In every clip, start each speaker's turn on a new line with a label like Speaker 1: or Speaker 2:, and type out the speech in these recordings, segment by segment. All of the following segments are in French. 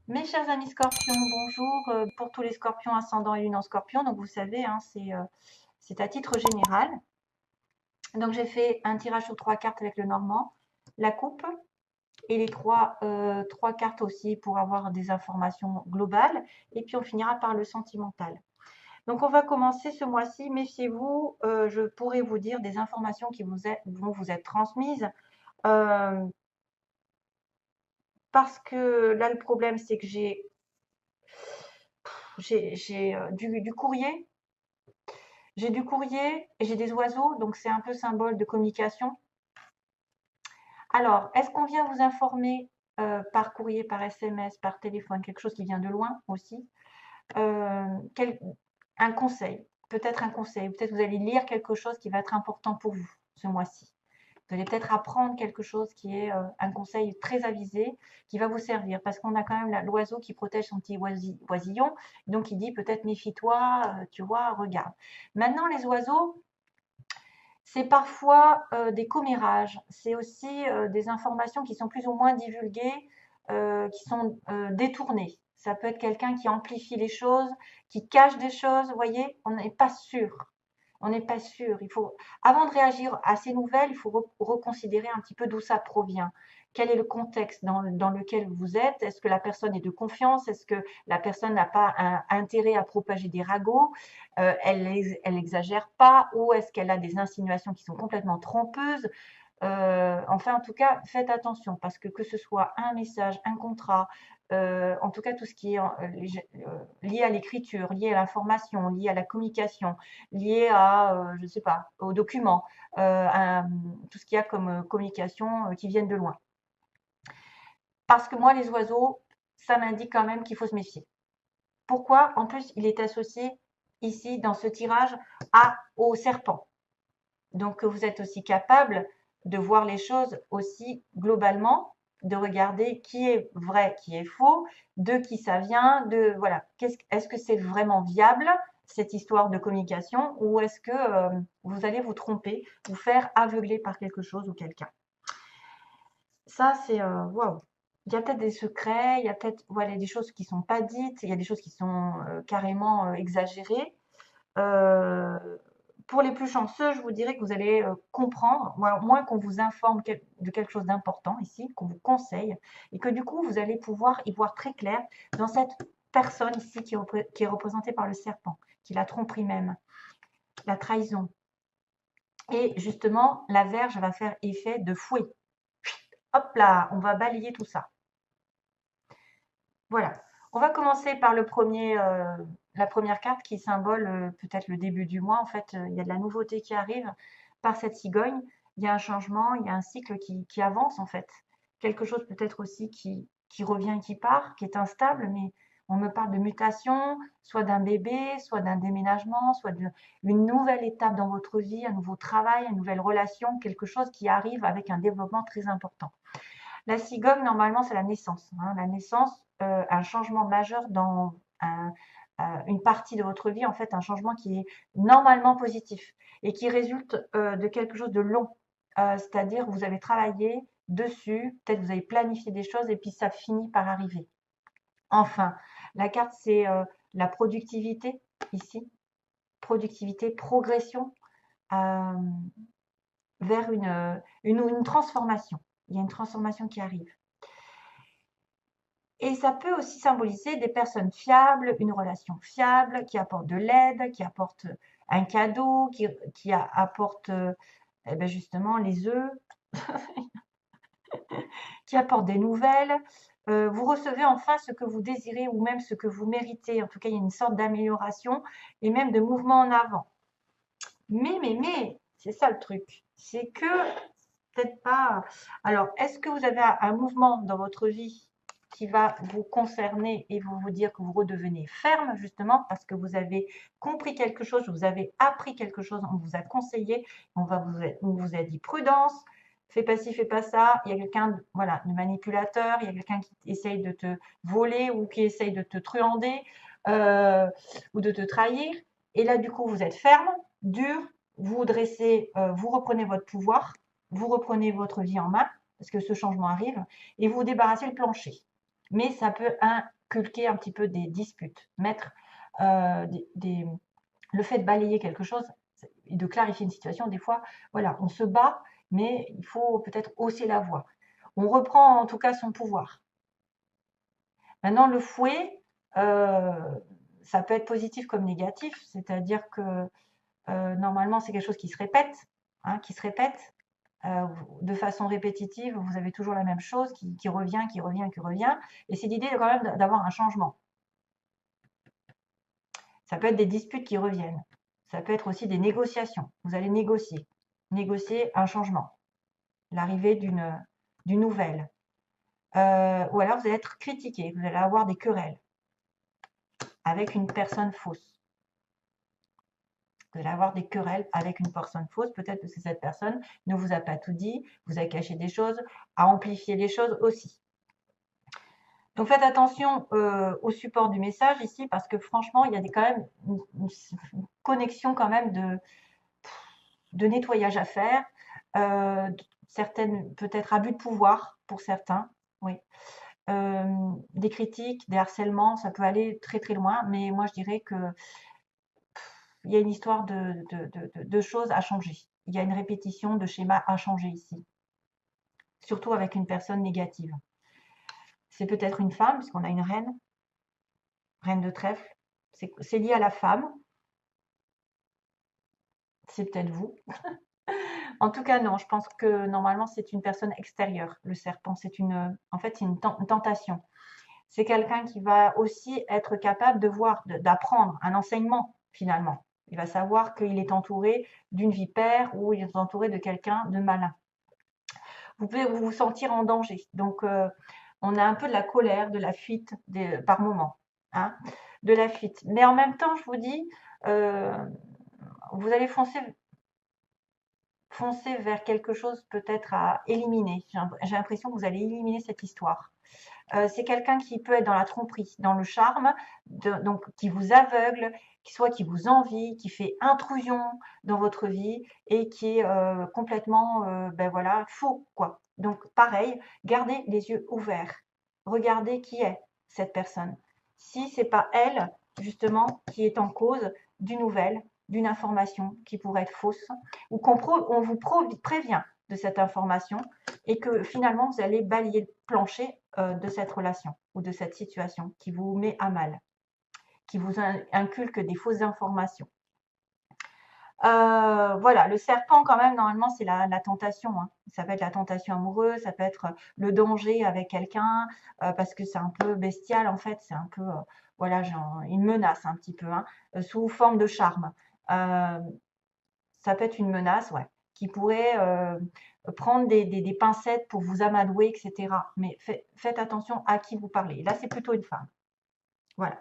Speaker 1: Mes chers amis scorpions, bonjour. Pour tous les scorpions ascendant et lune en scorpion, donc vous savez, hein, c'est à titre général. Donc j'ai fait un tirage sur 3 cartes avec le normand, la coupe et les trois cartes aussi pour avoir des informations globales. Et puis on finira par le sentimental. Donc on va commencer ce mois-ci. Méfiez-vous, je pourrais vous dire des informations qui vont vous être transmises. euh, Parce que là, le problème, c'est que j'ai du courrier. J'ai du courrier et j'ai des oiseaux, donc c'est un peu symbole de communication. Alors, est-ce qu'on vient vous informer par courrier, par SMS, par téléphone, quelque chose qui vient de loin aussi? Euh, quel- un conseil, peut-être un conseil, peut-être vous allez lire quelque chose qui va être important pour vous ce mois-ci. Vous allez peut-être apprendre quelque chose qui est un conseil très avisé, qui va vous servir, parce qu'on a quand même l'oiseau qui protège son petit oisillon, donc il dit peut-être méfie-toi, tu vois, regarde. Maintenant, les oiseaux, c'est parfois des commérages, c'est aussi des informations qui sont plus ou moins divulguées, qui sont détournées. Ça peut être quelqu'un qui amplifie les choses, qui cache des choses, vous voyez, on n'est pas sûr. On n'est pas sûr. Il faut, avant de réagir à ces nouvelles, il faut reconsidérer un petit peu d'où ça provient. Quel est le contexte dans lequel vous êtes? Est-ce que la personne est de confiance? Est-ce que la personne n'a pas un intérêt à propager des ragots? Elle exagère pas? Ou est-ce qu'elle a des insinuations qui sont complètement trompeuses? Enfin, en tout cas, faites attention parce que ce soit un message, un contrat, en tout cas tout ce qui est lié à l'écriture, lié à l'information, lié à la communication, lié à, je ne sais pas, aux documents, tout ce qu'il y a comme communication qui viennent de loin. Parce que moi, les oiseaux, ça m'indique quand même qu'il faut se méfier. Pourquoi? En plus, il est associé ici dans ce tirage au serpent. Donc, vous êtes aussi capable de voir les choses aussi globalement, de regarder qui est vrai, qui est faux, de qui ça vient, de voilà, est-ce que c'est vraiment viable cette histoire de communication ou est-ce que vous allez vous tromper, vous faire aveugler par quelque chose ou quelqu'un. Ça, c'est waouh. Il y a peut-être des secrets, il y a peut-être voilà, des choses qui sont pas dites, il y a des choses qui sont carrément exagérées. Euh, pour les plus chanceux, je vous dirais que vous allez comprendre, moins qu'on vous informe de quelque chose d'important ici, qu'on vous conseille, et que du coup, vous allez pouvoir y voir très clair dans cette personne ici qui est représentée par le serpent, qui la tromperie même, la trahison. Et justement, la verge va faire effet de fouet. Hop là, on va balayer tout ça. Voilà. On va commencer par la première carte qui symbole peut-être le début du mois. En fait, il y a de la nouveauté qui arrive par cette cigogne. Il y a un changement, il y a un cycle qui avance en fait. Quelque chose peut-être aussi qui revient, qui part, qui est instable, mais on me parle de mutation, soit d'un bébé, soit d'un déménagement, soit d'une nouvelle étape dans votre vie, un nouveau travail, une nouvelle relation, quelque chose qui arrive avec un développement très important. La cigogne, normalement, c'est la naissance. Hein. La naissance, un changement majeur dans une partie de votre vie, en fait, un changement qui est normalement positif et qui résulte de quelque chose de long. C'est-à-dire, vous avez travaillé dessus, peut-être vous avez planifié des choses et puis ça finit par arriver. Enfin, la carte, c'est la productivité ici. Productivité, progression euh, vers une transformation. Il y a une transformation qui arrive. Et ça peut aussi symboliser des personnes fiables, une relation fiable, qui apporte de l'aide, qui apporte un cadeau, qui apporte eh ben justement les œufs, qui apporte des nouvelles. Vous recevez enfin ce que vous désirez ou même ce que vous méritez. En tout cas, il y a une sorte d'amélioration et même de mouvement en avant. Mais, c'est ça le truc. C'est que peut-être pas. Alors, est-ce que vous avez un mouvement dans votre vie qui va vous concerner et vous dire que vous redevenez ferme, justement, parce que vous avez compris quelque chose, vous avez appris quelque chose, on vous a conseillé, on vous a dit prudence, fais pas ci, fais pas ça. Il y a quelqu'un, voilà, de manipulateur, il y a quelqu'un qui essaye de te voler ou qui essaye de te truander euh, ou de te trahir. Et là, du coup, vous êtes ferme, dur, vous dressez, vous reprenez votre pouvoir, vous reprenez votre vie en main, parce que ce changement arrive, et vous débarrassez le plancher. mais ça peut inculquer un petit peu des disputes, mettre le fait de balayer quelque chose et de clarifier une situation, des fois, voilà, on se bat, mais il faut peut-être hausser la voix. On reprend en tout cas son pouvoir. Maintenant, le fouet, ça peut être positif comme négatif, c'est-à-dire que normalement, c'est quelque chose qui se répète, hein, de façon répétitive. Vous avez toujours la même chose qui revient, qui revient, qui revient. Et c'est l'idée quand même d'avoir un changement. Ça peut être des disputes qui reviennent. Ça peut être aussi des négociations. Vous allez négocier un changement, l'arrivée d'une nouvelle. Ou alors vous allez être critiqué, vous allez avoir des querelles avec une personne fausse. Vous allez avoir des querelles avec une personne fausse, peut-être parce que cette personne ne vous a pas tout dit, vous a caché des choses, a amplifié les choses aussi. Donc faites attention au support du message ici, parce que franchement, il y a quand même une connexion quand même de nettoyage à faire, certaines peut-être abus de pouvoir pour certains, oui. Des critiques, des harcèlements, ça peut aller très très loin, mais moi je dirais que il y a une histoire de choses à changer. Il y a une répétition de schémas à changer ici, surtout avec une personne négative. C'est peut-être une femme, puisqu'on a une reine de trèfle. C'est lié à la femme. C'est peut-être vous. En tout cas, non, je pense que normalement, c'est une personne extérieure. Le serpent, en fait, c'est une tentation. C'est quelqu'un qui va aussi être capable de voir, d'apprendre un enseignement, finalement. Il va savoir qu'il est entouré d'une vipère ou il est entouré de quelqu'un de malin. Vous pouvez vous sentir en danger. Donc, on a un peu de la colère, de la fuite par moment. Hein, de la fuite. Mais en même temps, je vous dis, vous allez foncer vers quelque chose peut-être à éliminer. J'ai l'impression que vous allez éliminer cette histoire. C'est quelqu'un qui peut être dans la tromperie, dans le charme, donc qui vous aveugle, qui vous envie, qui fait intrusion dans votre vie et qui est complètement ben voilà, faux, quoi. Donc pareil, gardez les yeux ouverts. Regardez qui est cette personne. Si c'est pas elle, justement, qui est en cause d'une nouvelle, d'une information qui pourrait être fausse, ou on vous prévient de cette information et que finalement vous allez balayer le plancher de cette relation ou de cette situation qui vous met à mal, qui vous inculque des fausses informations. Voilà, le serpent quand même, normalement, c'est la tentation. Hein. Ça peut être la tentation amoureuse, ça peut être le danger avec quelqu'un, parce que c'est un peu bestial en fait, c'est un peu, voilà, genre, une menace un petit peu, hein, sous forme de charme. Ça peut être une menace, ouais, qui pourrait prendre des pincettes pour vous amadouer, etc. Mais faites attention à qui vous parlez. Là, c'est plutôt une femme. Voilà.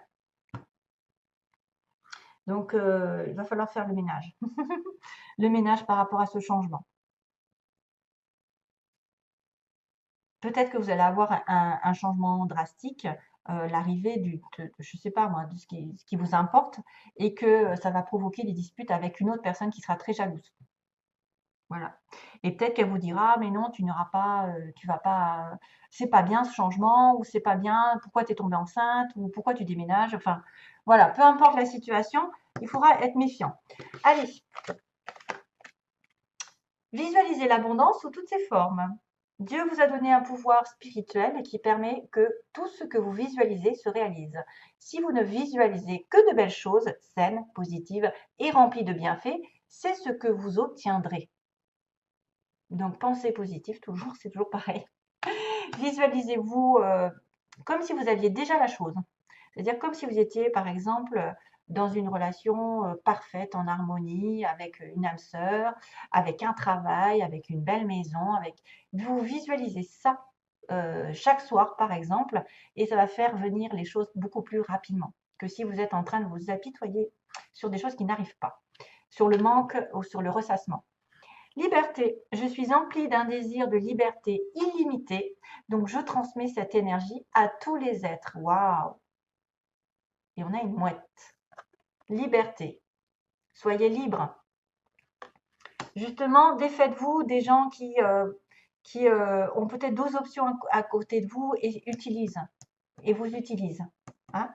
Speaker 1: Donc, il va falloir faire le ménage. Le ménage par rapport à ce changement. Peut-être que vous allez avoir un changement drastique, l'arrivée je ne sais pas moi, de ce qui vous importe, et que ça va provoquer des disputes avec une autre personne qui sera très jalouse. Voilà. Et peut-être qu'elle vous dira, mais non, tu vas pas, c'est pas bien ce changement, ou c'est pas bien, pourquoi tu es tombée enceinte, ou pourquoi tu déménages. Enfin, voilà, peu importe la situation, il faudra être méfiant. Allez, visualisez l'abondance sous toutes ses formes. Dieu vous a donné un pouvoir spirituel qui permet que tout ce que vous visualisez se réalise. Si vous ne visualisez que de belles choses, saines, positives et remplies de bienfaits, c'est ce que vous obtiendrez. Donc, pensée positive, toujours, c'est toujours pareil. Visualisez-vous comme si vous aviez déjà la chose. C'est-à-dire comme si vous étiez, par exemple, dans une relation parfaite, en harmonie, avec une âme sœur, avec un travail, avec une belle maison. Vous visualisez ça chaque soir, par exemple, et ça va faire venir les choses beaucoup plus rapidement que si vous êtes en train de vous apitoyer sur des choses qui n'arrivent pas, sur le manque ou sur le ressassement. Liberté. Je suis emplie d'un désir de liberté illimité, donc je transmets cette énergie à tous les êtres. Waouh! Et on a une mouette. Liberté. Soyez libre. Justement, défaites-vous des gens qui ont peut-être 12 options à côté de vous et utilisent. et vous utilise. Hein.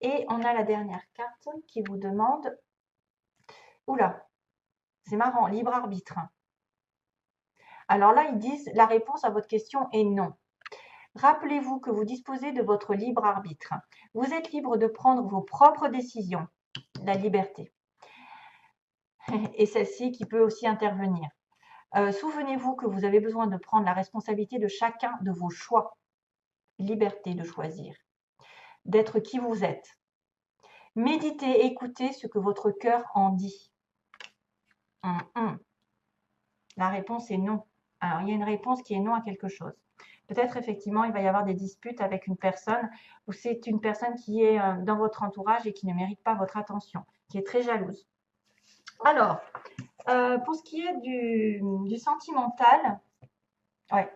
Speaker 1: Et on a la dernière carte qui vous demande, oula, c'est marrant, libre arbitre. Alors là, ils disent, la réponse à votre question est non. Rappelez-vous que vous disposez de votre libre arbitre. Vous êtes libre de prendre vos propres décisions, la liberté. Et celle-ci qui peut aussi intervenir. Souvenez-vous que vous avez besoin de prendre la responsabilité de chacun de vos choix. Liberté de choisir, d'être qui vous êtes. Méditez, écoutez ce que votre cœur en dit. La réponse est non. Alors, il y a une réponse qui est non à quelque chose. Peut-être effectivement, il va y avoir des disputes avec une personne ou c'est une personne qui est dans votre entourage et qui ne mérite pas votre attention, qui est très jalouse. Alors, pour ce qui est du sentimental, ouais.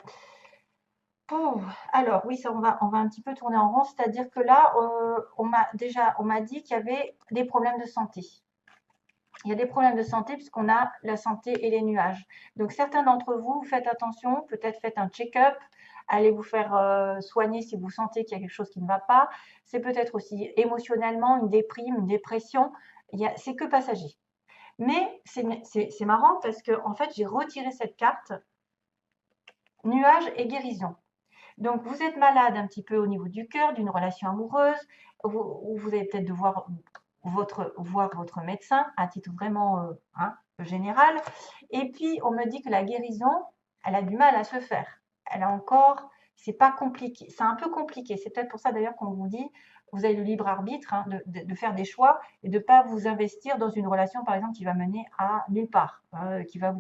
Speaker 1: Alors oui, ça, on va un petit peu tourner en rond, c'est-à-dire que là, on m'a dit qu'il y avait des problèmes de santé. Il y a des problèmes de santé puisqu'on a la santé et les nuages. Donc certains d'entre vous, faites attention, peut-être faites un check-up, allez vous faire soigner si vous sentez qu'il y a quelque chose qui ne va pas. C'est peut-être aussi émotionnellement une déprime, une dépression. C'est que passager. Mais c'est marrant parce que en fait, j'ai retiré cette carte nuages et guérison. Donc, vous êtes malade un petit peu au niveau du cœur, d'une relation amoureuse, vous allez peut-être devoir voir votre médecin à titre vraiment général. Et puis, on me dit que la guérison, elle a du mal à se faire. Elle a encore, c'est pas compliqué, c'est un peu compliqué. C'est peut-être pour ça d'ailleurs qu'on vous dit, vous avez le libre arbitre de faire des choix et de ne pas vous investir dans une relation, par exemple, qui va mener à nulle part, qui va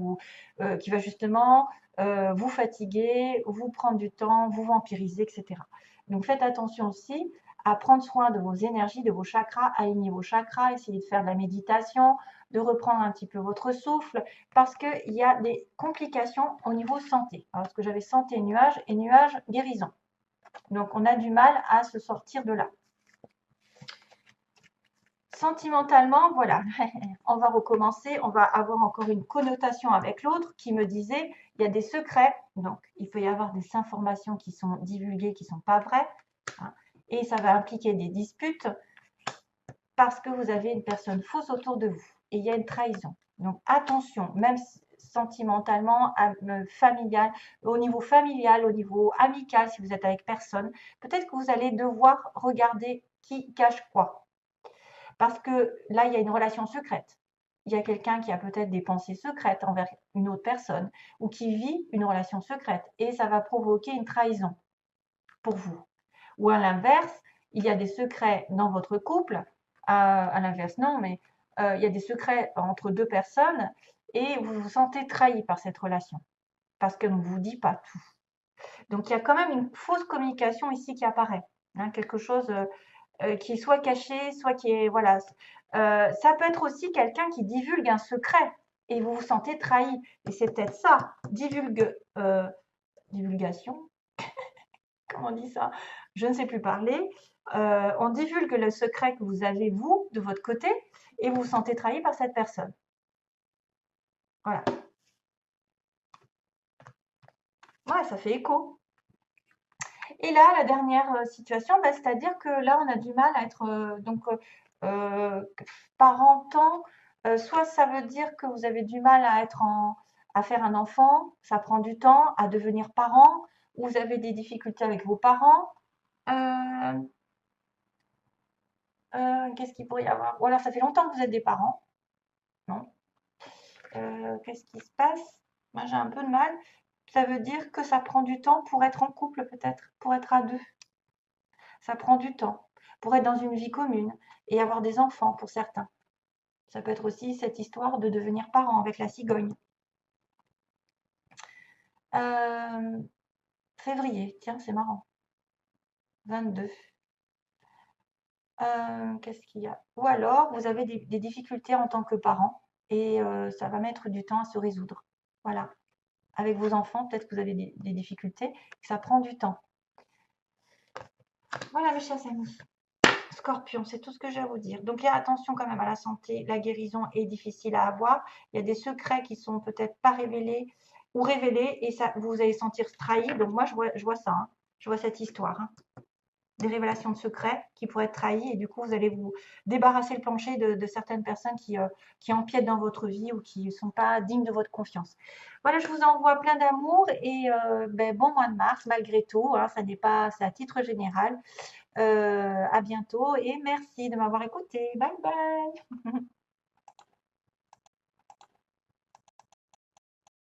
Speaker 1: justement vous fatiguer, vous prendre du temps, vous vampiriser, etc. Donc faites attention aussi à prendre soin de vos énergies, de vos chakras, aligner vos chakras, essayer de faire de la méditation, de reprendre un petit peu votre souffle, parce qu'il y a des complications au niveau santé. Alors, parce que j'avais santé nuage et nuage guérison. Donc on a du mal à se sortir de là. Sentimentalement, voilà, on va recommencer, on va avoir encore une connotation avec l'autre qui me disait, il y a des secrets, donc il peut y avoir des informations qui sont divulguées, qui ne sont pas vraies, hein, et ça va impliquer des disputes parce que vous avez une personne fausse autour de vous, et il y a une trahison. Donc attention, même sentimentalement, familial, au niveau familial, au niveau amical, si vous êtes avec personne, peut-être que vous allez devoir regarder qui cache quoi. Parce que là, il y a une relation secrète. Il y a quelqu'un qui a peut-être des pensées secrètes envers une autre personne ou qui vit une relation secrète et ça va provoquer une trahison pour vous. Ou à l'inverse, il y a des secrets dans votre couple. À l'inverse, non, mais il y a des secrets entre deux personnes et vous vous sentez trahi par cette relation parce qu'elle ne vous dit pas tout. Donc, il y a quand même une fausse communication ici qui apparaît. Hein, quelque chose qui est soit caché, soit qui est, voilà. Ça peut être aussi quelqu'un qui divulgue un secret et vous vous sentez trahi. Et c'est peut-être ça, divulgation, comment on dit ça? Je ne sais plus parler. On divulgue le secret que vous avez, vous, de votre côté, et vous vous sentez trahi par cette personne. Voilà. Ouais, ça fait écho. Et là, la dernière situation, bah, c'est-à-dire que là, on a du mal à être parentant. Soit ça veut dire que vous avez du mal à faire un enfant, ça prend du temps, à devenir parent, ou vous avez des difficultés avec vos parents. Qu'est-ce qu'il pourrait y avoir? Ou alors ça fait longtemps que vous êtes des parents. Non. Qu'est-ce qui se passe? Moi, j'ai un peu de mal. Ça veut dire que ça prend du temps pour être en couple, peut-être, pour être à deux. Ça prend du temps pour être dans une vie commune et avoir des enfants pour certains. Ça peut être aussi cette histoire de devenir parent avec la cigogne. Février, tiens, c'est marrant. 22. Qu'est-ce qu'il y a? Ou alors, vous avez des difficultés en tant que parent et ça va mettre du temps à se résoudre. Voilà. Avec vos enfants, peut-être que vous avez des difficultés, que ça prend du temps. Voilà, mes chers amis. Scorpion, c'est tout ce que j'ai à vous dire. Donc, il y a attention quand même à la santé. La guérison est difficile à avoir. Il y a des secrets qui sont peut-être pas révélés ou révélés et ça, vous allez sentir trahi. Donc, moi, je vois ça. Hein. Je vois cette histoire, hein. Des révélations de secrets qui pourraient être trahis et du coup, vous allez vous débarrasser le plancher de certaines personnes qui empiètent dans votre vie ou qui ne sont pas dignes de votre confiance. Voilà, je vous envoie plein d'amour et ben, bon mois de mars malgré tout, hein, ça n'est pas, c'est à titre général. À bientôt et merci de m'avoir écouté. Bye bye.